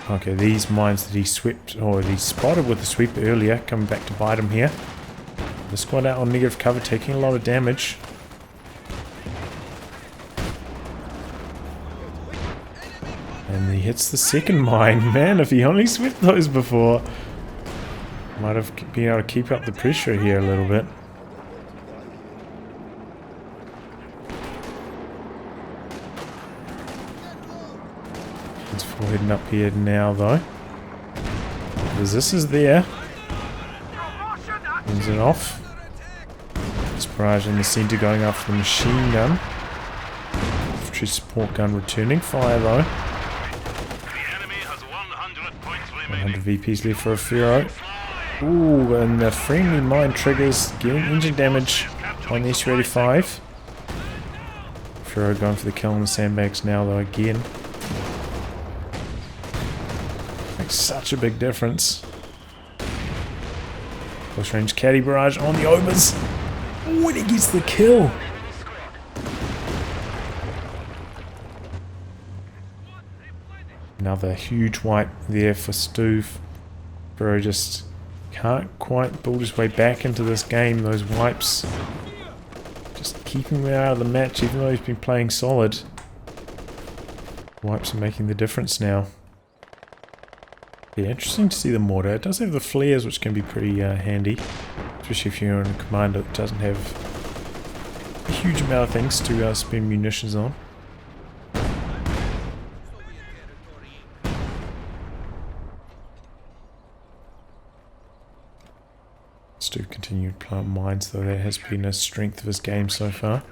Okay, these mines that he swept, or he spotted with the sweep earlier, coming back to bite him here. The squad out on negative cover, taking a lot of damage. And he hits the second mine. Man, if he only swept those before, might have been able to keep up the pressure here a little bit. Heading up here now, though. This is there. Ends it off. This barrage in the centre going after the machine gun. Infantry support gun returning fire, though. 100 VPs left for Refero. Ooh, and the friendly mine triggers, getting engine damage on the S-35. Refero going for the kill on the sandbags now, though, again. Such a big difference. Close range caddy barrage on the Obers. Oh, and he gets the kill. Another huge wipe there for Stuve. Bro just can't quite build his way back into this game. Those wipes just keeping him out of the match, even though he's been playing solid. Wipes are making the difference now. Yeah, interesting to see the mortar. It does have the flares, which can be pretty handy, especially if you're in a commander that doesn't have a huge amount of things to spend munitions on. Stuve continued to plant mines, though that has been a strength of his game so far.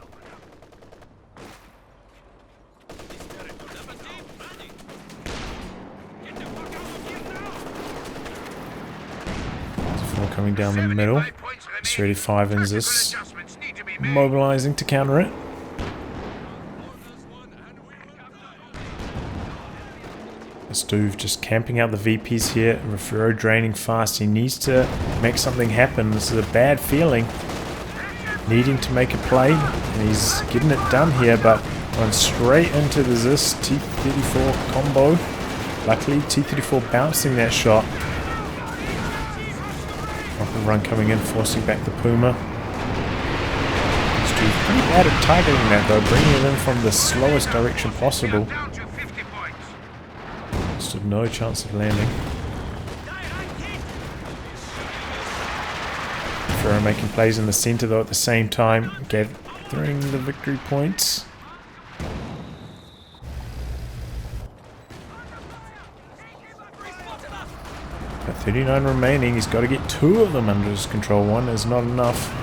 Coming down the middle. S-35 ends this, mobilizing to counter it. Stuve just camping out the VPs here. Refero draining fast. He needs to make something happen. This is a bad feeling. Needing to make a play, and he's getting it done here, but going straight into the Zis T-34 combo. Luckily, T-34 bouncing that shot. Run coming in, forcing back the Puma. Stuve pretty bad at targeting that, though, bringing it in from the slowest direction possible. Stood no chance of landing. Refero making plays in the centre, though, at the same time, gathering the victory points. 39 remaining. He's got to get 2 of them under his control. 1 is not enough.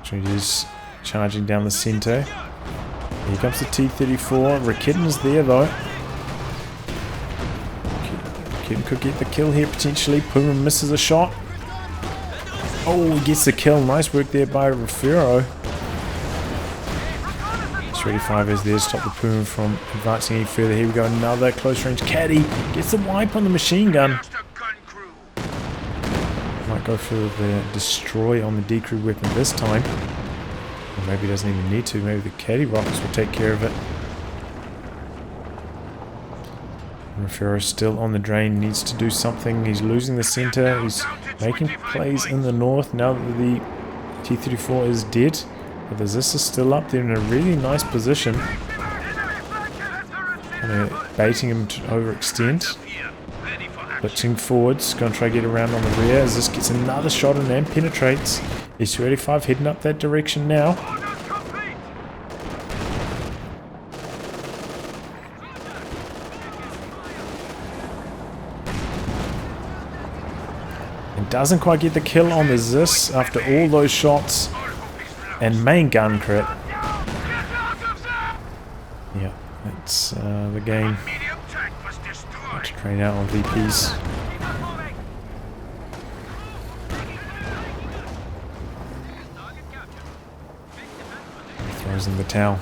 So he's charging down the centre. Here comes the T-34. Rakitten is there, though. Rakitten could get the kill here, potentially. Puma misses a shot. Oh, he gets the kill. Nice work there by Refero. 35 is there to stop the Puma from advancing any further. Here we go, another close range caddy. Gets the wipe on the machine gun. Might go for the destroy on the decrew weapon this time. Or maybe he doesn't even need to. Maybe the caddy rockets will take care of it. Refero still on the drain, needs to do something. He's losing the center. He's making plays in the north now that the T-34 is dead. But the Zis is still up there in a really nice position. Baiting him to overextend. Blitzing forwards, going to try to get around on the rear as this gets another shot in and penetrates. S-35 heading up that direction now. And doesn't quite get the kill on the Zis after all those shots. And main gun crit. Yeah, that's the game. To train out on VPs. Throws in the towel.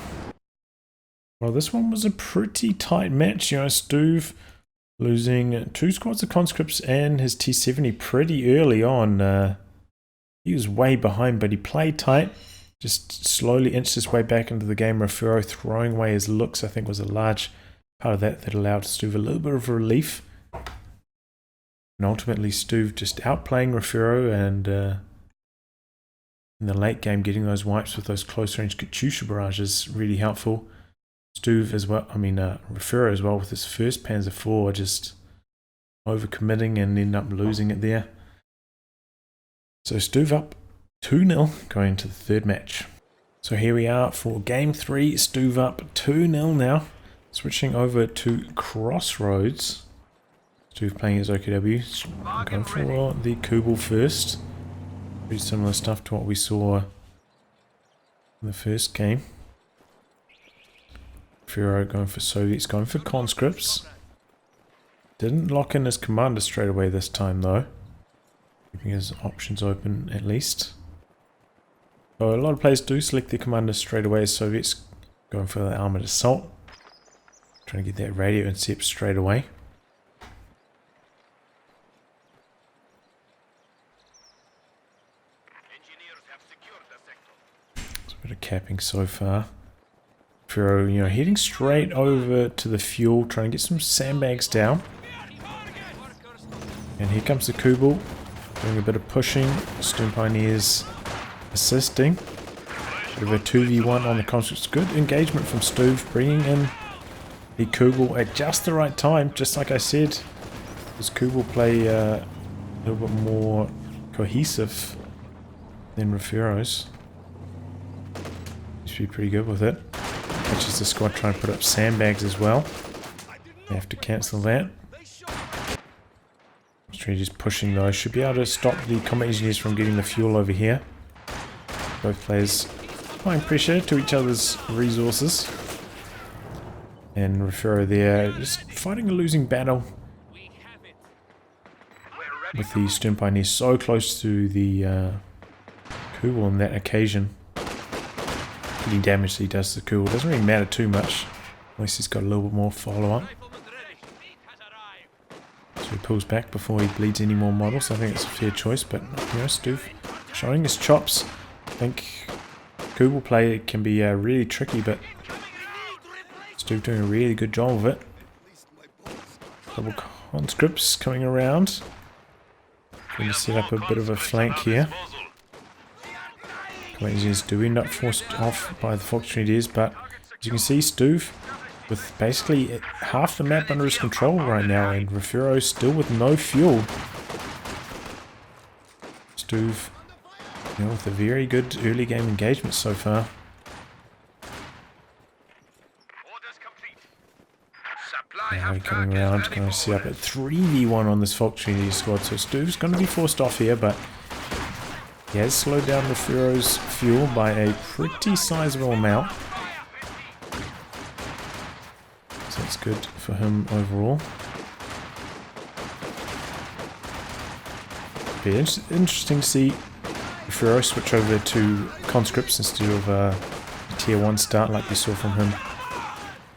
Well, this one was a pretty tight match. You know, Stuve losing 2 squads of conscripts and his T-70 pretty early on. He was way behind, but he played tight. Just slowly inched his way back into the game. Refero throwing away his looks, I think, was a large part of that allowed Stuve a little bit of relief. And ultimately, Stuve just outplaying Refero and in the late game, getting those wipes with those close-range Katyusha barrages really helpful. Stuve as well, Refero as well with his first Panzer IV, just overcommitting and end up losing it there. So Stuve up 2-0 going to the third match. So here we are for game 3. Stuve up 2-0 now. Switching over to Crossroads. Stuve playing his OKW. Going for the Kubel first. Pretty similar stuff to what we saw in the first game. Refero going for Soviets, going for conscripts. Didn't lock in his commander straight away this time though. Keeping his options open at least. So a lot of players do select their commander straight away as Soviets. Going for the armoured assault. Trying to get that radio intercept straight away. It's a bit of capping so far. Refero, you know, heading straight over to the fuel, trying to get some sandbags down. And here comes the Kubel, doing a bit of pushing. Stone Pioneers assisting. Bit of a 2v1 on the conscripts. Good engagement from Stuve, bringing in the Kubel at just the right time. Just like I said, this Kubel play a little bit more cohesive than Refero's. Should be pretty good with it. Catches the squad trying to put up sandbags as well. They have to cancel that. Just pushing those. Should be able to stop the combat engineers from getting the fuel over here. Both players applying pressure to each other's resources. And Refero there just fighting a losing battle. With the Stern Pioneer so close to the Kubel on that occasion. Any damage that he does to the Kubel doesn't really matter too much. Unless he's got a little bit more follow-up. So he pulls back before he bleeds any more models. I think it's a fair choice, but you know, Stuve showing his chops. I think Kubel play can be really tricky, but Stuve doing a really good job of it. Double conscripts coming around. Going to set up a bit of a flank here. Engineers do end up forced off by the Fox Grenadiers, but as you can see, Stuve with basically half the map under his control right now, and Refero still with no fuel. Stuve, you know, with a very good early game engagement so far. Now we're coming around, going to set up a 3v1 on this Fox Grenadier squad, so Stuve's going to be forced off here, but he has slowed down Refero's fuel by a pretty sizable amount. So that's good for him overall. Be interesting to see Refero switch over to conscripts instead of a tier 1 start like we saw from him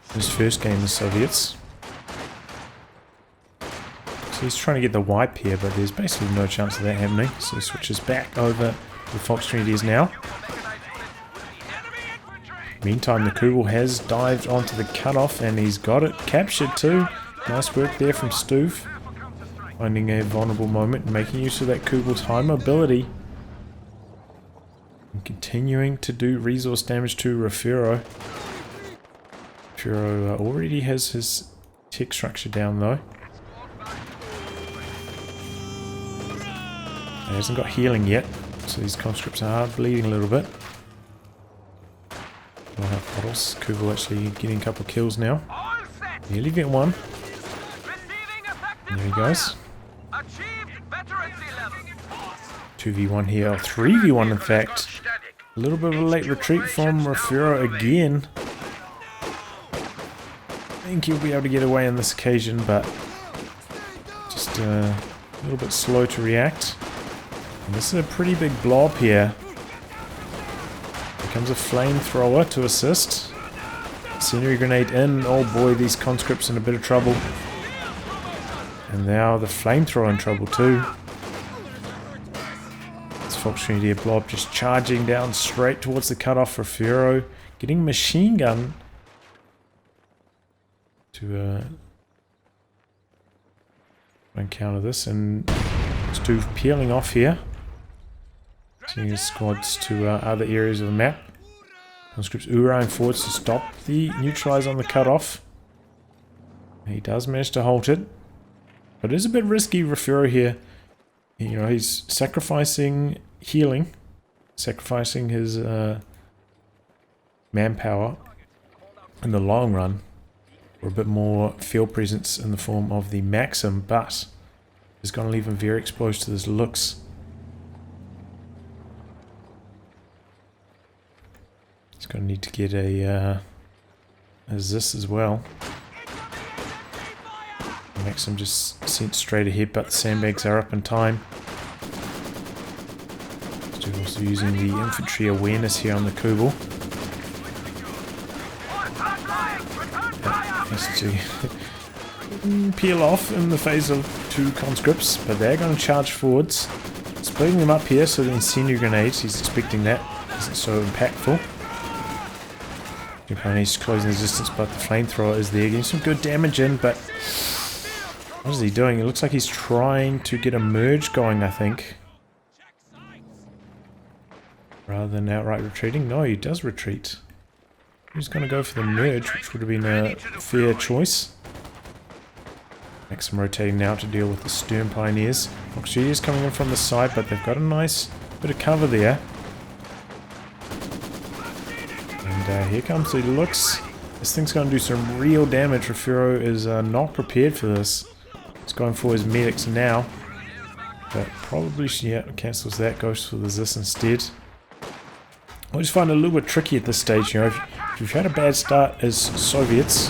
in his first game in the Soviets. So he's trying to get the wipe here, but there's basically no chance of that happening. So he switches back over to the Fox Grenadiers now. Meantime, the Kugel has dived onto the cutoff and he's got it captured too. Nice work there from Stuve. Finding a vulnerable moment and making use of that Kugel's high mobility. And continuing to do resource damage to Refero. Refero already has his tech structure down though. He hasn't got healing yet, so these conscripts are bleeding a little bit. Don't have bottles. Kugel actually getting a couple of kills now. Nearly get one. And there he goes. 2v1 here, or 3v1 in fact. A little bit of a late retreat from Refero again. I think he'll be able to get away on this occasion, but just a little bit slow to react. And this is a pretty big blob here. Here comes a flamethrower to assist. Incendiary grenade in. Oh boy, these conscripts in a bit of trouble. And now the flamethrower in trouble too. This Fox Grenadier blob just charging down straight towards the cutoff for Refero. Getting machine gun to encounter this, and Stuve peeling off here. Sending his squads to other areas of the map. Conscripts Uraing forwards to stop the neutralize on the cutoff. He does manage to halt it. But it is a bit risky, Refero here. You know, he's sacrificing healing. Sacrificing his manpower in the long run. For a bit more field presence in the form of the Maxim. But it's going to leave him very exposed to his looks. He's going to need to get a this as well. Maxim just sent straight ahead, but the sandbags are up in time. Still also using the infantry awareness here on the Kugel. Has to peel off in the face of two conscripts, but they're going to charge forwards. Splitting them up here, so the incendiary grenades, he's expecting that isn't so impactful. He's closing the distance, but the flamethrower is there, getting some good damage in, but what is he doing? It looks like he's trying to get a merge going, I think. Rather than outright retreating. No, he does retreat. He's going to go for the merge, which would have been a fair choice. Maxim rotating now to deal with the Stern Pioneers. Fox Grenadiers coming in from the side, but they've got a nice bit of cover there. And here comes the looks. This thing's going to do some real damage. Refero is not prepared for this. He's going for his medics now. But probably, yeah, cancels that. Goes for the Zis instead. I just find it a little bit tricky at this stage. You know, if you've had a bad start as Soviets,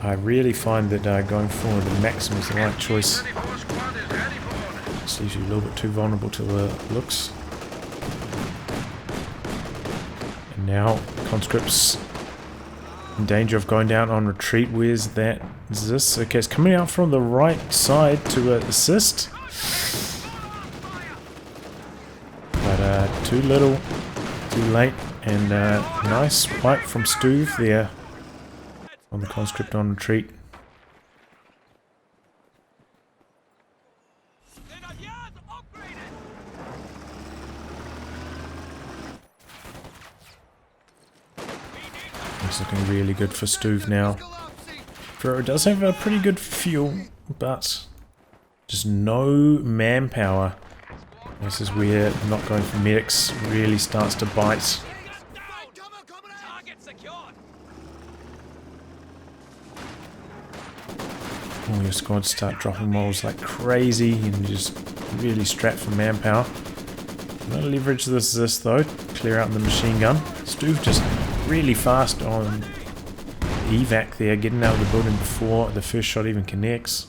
I really find that going for the Maxim is the right choice. Just leaves you a little bit too vulnerable to the looks. And now conscripts in danger of going down on retreat. Where's that Zis? Okay, it's coming out from the right side to assist. But too little, too late, and nice wipe from Stuve there on the conscript on retreat. It's looking really good for Stuve now. Refero does have a pretty good fuel, but just no manpower. This is where not going for medics really starts to bite. All your squads start dropping models like crazy and you're just really strapped for manpower. I'm going to leverage this though, clear out the machine gun. Stuve just really fast on evac there, getting out of the building before the first shot even connects.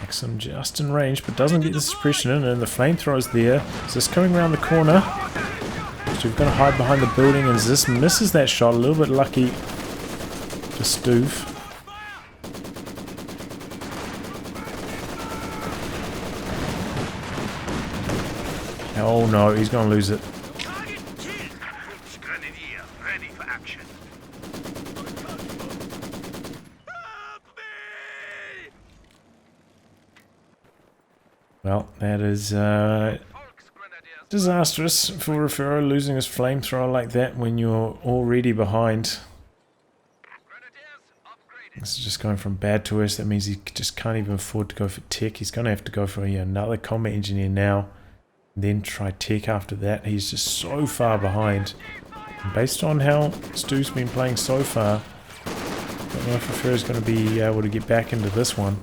Maxim just in range, but doesn't get the suppression in, and the flamethrower's there. Just coming around the corner. So we're going to hide behind the building, and Zis misses that shot. A little bit lucky for Stuve. Oh no, he's going to lose it. Grenadier, ready for action. Well, that is disastrous for Refero, losing his flamethrower like that when you're already behind. This is just going from bad to worse. That means he just can't even afford to go for tech. He's going to have to go for another combat engineer now, and then try tech after that. He's just so far behind. And based on how Stu's been playing so far, I don't know if Refero's going to be able to get back into this one.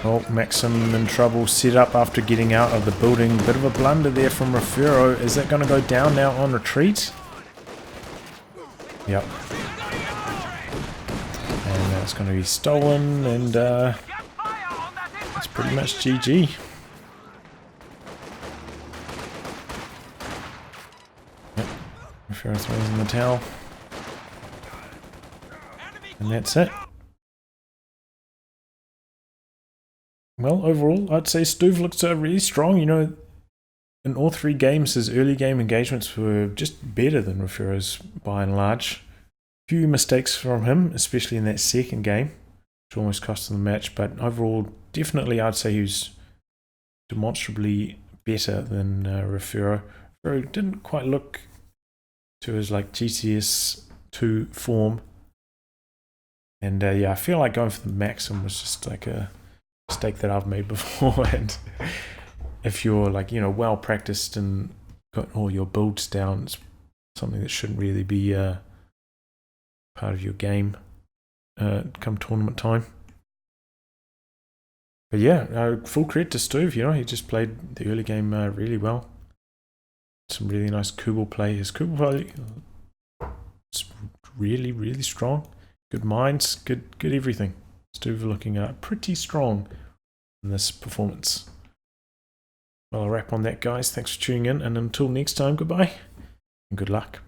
Oh, Maxim in trouble, set up after getting out of the building. Bit of a blunder there from Refero. Is that going to go down now on retreat? Yep. And that's going to be stolen, and it's pretty much GG. Yep. Refero throws in the towel. And that's it. Well, overall, I'd say Stuve looks really strong. You know, in all three games, his early game engagements were just better than Refero's by and large. Few mistakes from him, especially in that second game, which almost cost him the match. But overall, definitely I'd say he was demonstrably better than Refero. Refero didn't quite look to his like GCS 2 form. And yeah, I feel like going for the Maxim was just like a mistake that I've made before. And if you're like, you know, well practiced and got all your builds down, it's something that shouldn't really be part of your game come tournament time. But yeah, full credit to Stuve. You know, he just played the early game really well. Some really nice Kubel play. His Kubel play is really, really strong. Good minds, good everything. Stuve looking pretty strong in this performance. Well, I'll wrap on that, guys. Thanks for tuning in, and until next time, goodbye and good luck.